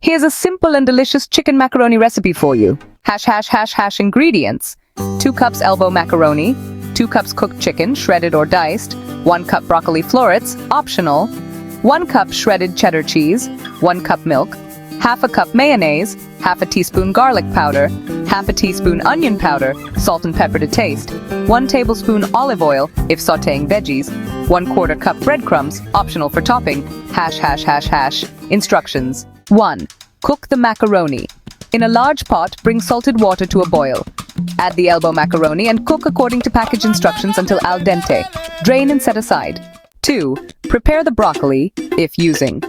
Here's a simple and delicious chicken macaroni recipe for you. #### ingredients. 2 cups elbow macaroni, 2 cups cooked chicken, shredded or diced, 1 cup broccoli florets, optional, 1 cup shredded cheddar cheese, 1 cup milk, half a cup mayonnaise, half a teaspoon garlic powder, half a teaspoon onion powder, salt and pepper to taste, 1 tablespoon olive oil if sautéing veggies, 1/4 cup breadcrumbs, optional for topping, ####. Instructions. 1. Cook the macaroni. In a large pot, bring salted water to a boil. Add the elbow macaroni and cook according to package instructions until al dente. Drain and set aside. 2. Prepare the broccoli, if using.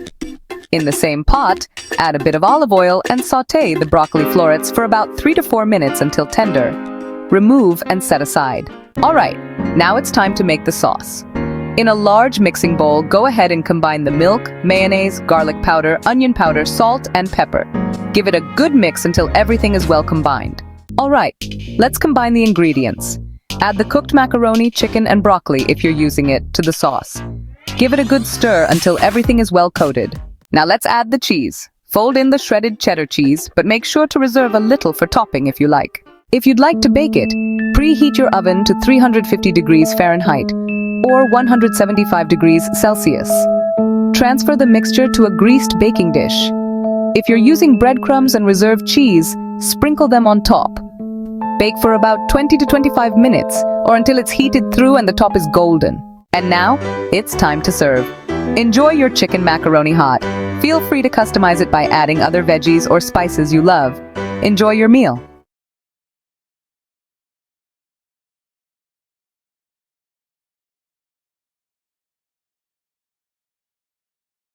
In the same pot, add a bit of olive oil and sauté the broccoli florets for about 3 to 4 minutes until tender. Remove and set aside. Alright, now it's time to make the sauce. In a large mixing bowl, go ahead and combine the milk, mayonnaise, garlic powder, onion powder, salt, and pepper. Give it a good mix until everything is well combined. Alright, let's combine the ingredients. Add the cooked macaroni, chicken, and broccoli if you're using it to the sauce. Give it a good stir until everything is well coated. Now let's add the cheese. Fold in the shredded cheddar cheese, but make sure to reserve a little for topping if you like. If you'd like to bake it, preheat your oven to 350 degrees Fahrenheit or 175 degrees Celsius. Transfer the mixture to a greased baking dish. If you're using breadcrumbs and reserved cheese, sprinkle them on top. Bake for about 20 to 25 minutes or until it's heated through and the top is golden. And now, it's time to serve. Enjoy your chicken macaroni hot. Feel free to customize it by adding other veggies or spices you love. Enjoy your meal.